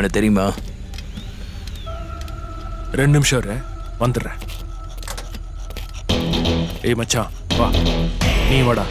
இவனை தெரியுமா? 2 நிமிஷம் இரு, வந்துடுறேன். ஏய் மச்சான், வா, நீ வாடா.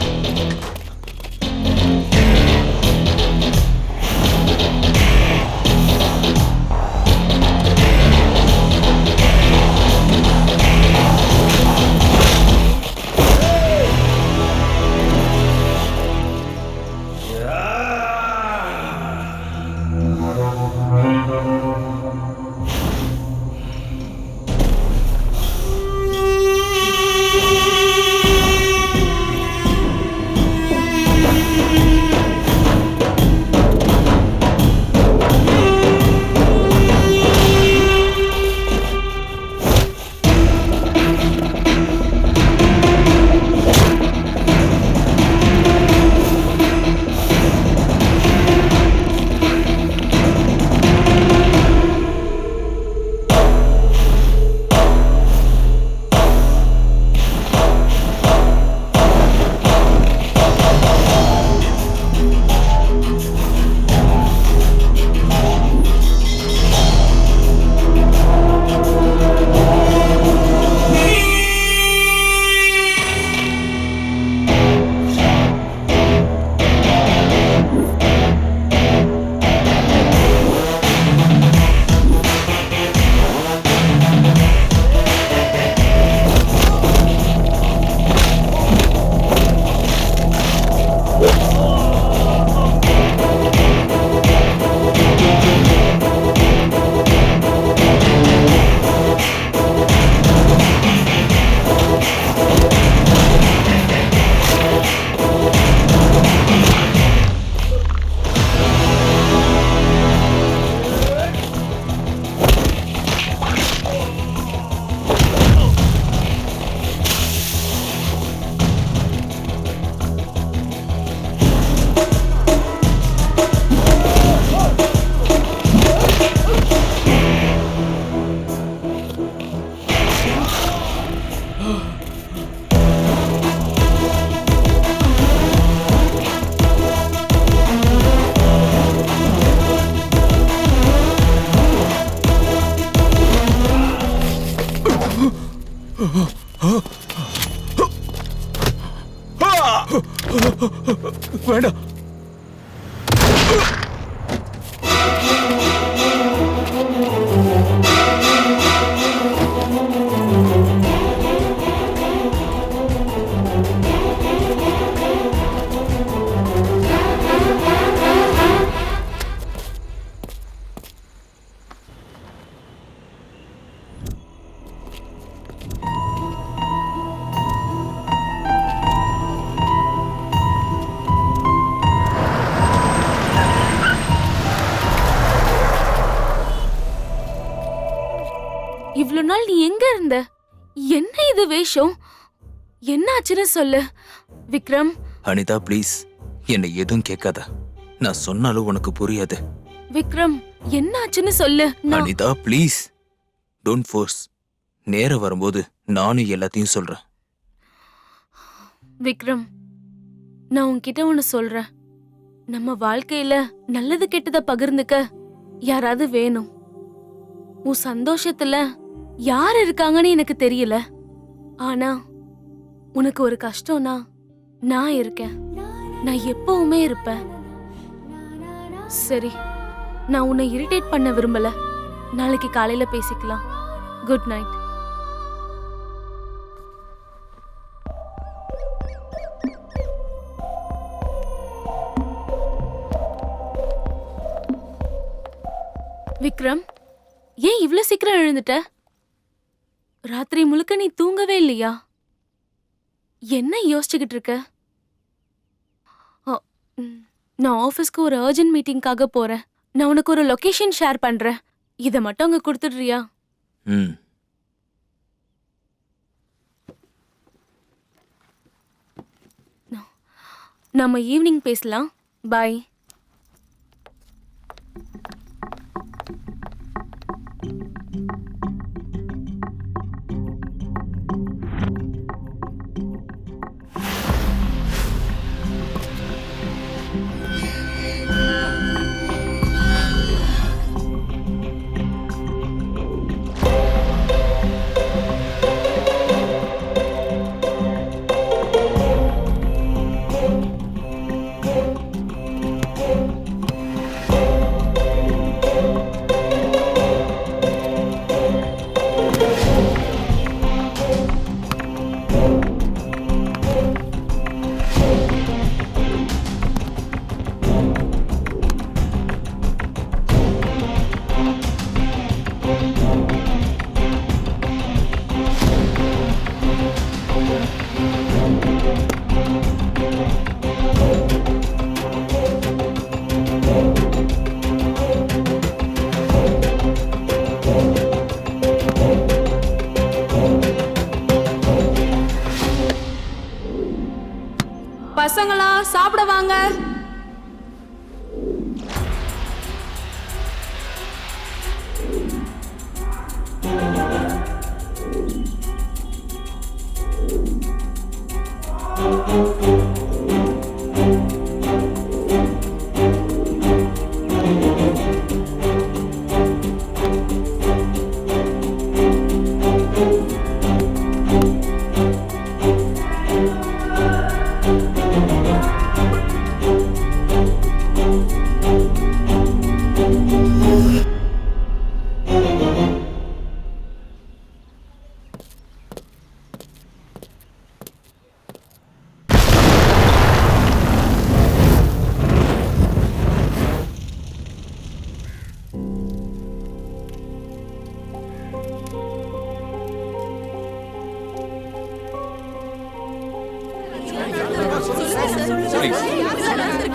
வேண்டாம். இவ்வளவு நாள் நீ எங்க இருந்த? என்ன இது வேஷம்? என்ன ஆச்சுன்னு சொல்லு விக்ரம். அனிதா ப்ளீஸ், என்னை எதுவும் கேட்காத. நான் சொன்னாலும் உனக்கு புரியாது. விக்ரம், என்ன ஆச்சுன்னு சொல்லு. Anita please, don't force. நேரம் வரும்போது நானும் எல்லாத்தையும் சொல்றேன். விக்ரம், நான் உன்கிட்ட ஒன்னு சொல்றேன். நம்ம வாழ்க்கையில நல்லது கெட்டத பகிர்ந்துக்க யாராவது வேணும். உன் சந்தோஷத்துல யார் இருக்காங்கன்னு எனக்கு தெரியல. ஆனா உனக்கு ஒரு கஷ்டம்னா நான் இருக்கேன். நான் எப்பவுமே இருப்பேன். சரி, நான் உன்னை இரிட்டேட் பண்ண விரும்பல. நாளைக்கு காலையில பேசிக்கலாம். Good night. விக்ரம், ஏன் இவ்ளோ சீக்கிரம் எழுந்துட்ட? ராத்திரி முழுக்க நீ தூங்கவே இல்லையா? என்ன யோசிச்சுக்கிட்டு இருக்க? நான் ஆபீஸ்க்கு ஒரு அர்ஜென்ட் மீட்டிங்காக போறேன். நான் உனக்கு ஒரு லொகேஷன் ஷேர் பண்றேன். இத மட்டும் அங்க கொடுத்துடுறியா? நம்ம ஈவினிங் பேசலாம். பாய். சாப்பிட வாங்க.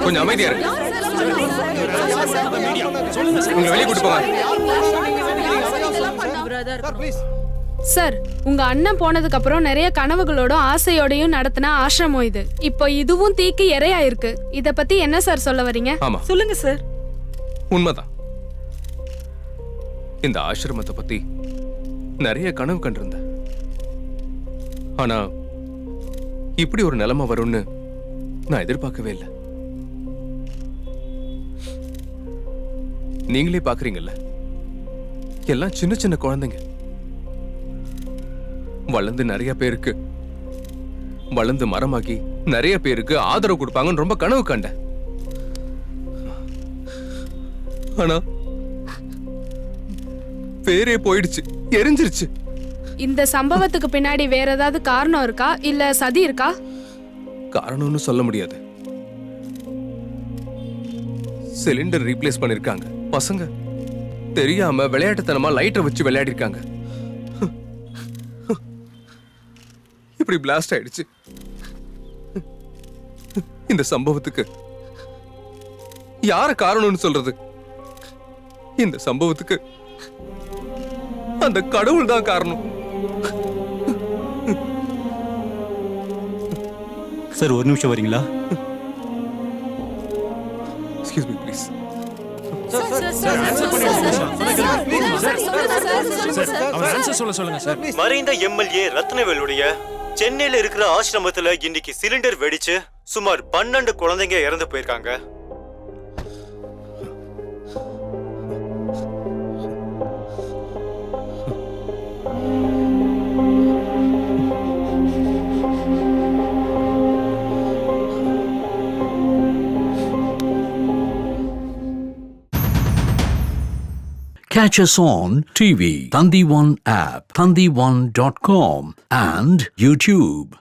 கொஞ்சம் அமைதியா இருக்கு. உங்களை வெளியே கூட்டு போங்க. சார், உங்க அண்ணன் போனதுக்கு அப்புறம் நிறைய கனவுகளோடும் ஆசையோடையும் நடத்தின ஆசிரமம் இது. இப்போ இதுவும் தீக்கு இரையா இருக்கு. இத பத்தி என்ன சார் சொல்ல வரீங்க? ஆமா, சொல்லுங்க சார். உண்மைதான். இந்த ஆசிரமத்தை பத்தி நிறைய கனவு கண்டிருந்தேன். ஆனா இப்படி ஒரு நிலைமை வரும்னு நான் எதிர்பார்க்கவே இல்லை. நீங்களே பாக்குறீங்கல்ல, எல்லாம் சின்ன சின்ன குழந்தைங்க. வளர்ந்து நிறைய பேருக்கு வளர்ந்து மரமாக்கி நிறைய பேருக்கு ஆதரவு கொடுப்பாங்கன்னு ரொம்ப கனவு கண்டேன். ஆனா பேரே போயிடுச்சு, எரிஞ்சிருச்சு. இந்த சம்பவத்துக்கு பின்னாடி வேற ஏதாவது காரணம் இருக்கா, இல்ல சதி இருக்கா? காரணம்னு சொல்ல முடியாது. சிலிண்டர் ரீப்ளேஸ் பண்ணிருக்காங்க. பசங்க தெரியாம விளையாட்டுத்தனமா லைட்டர் வச்சு விளையாடி இருக்காங்க. இப்படி பிளாஸ்ட் ஆயிடுச்சு. இந்த சம்பவத்துக்கு யார காரணம்னு சொல்றது? இந்த சம்பவத்துக்கு அந்த கடவுள் தான் காரணம். சார், ஒரு நிமிஷம் வரீங்களா? Excuse me please. மறைந்த எம்எல்ஏ ரத்னவேலுடைய சென்னையில இருக்கிற ஆசிரமத்துல இன்னைக்கு சிலிண்டர் வெடிச்சு சுமார் 12 குழந்தைங்க இறந்து போயிருக்காங்க. Catch us on TV, Thandivan app, thandivan.com and YouTube.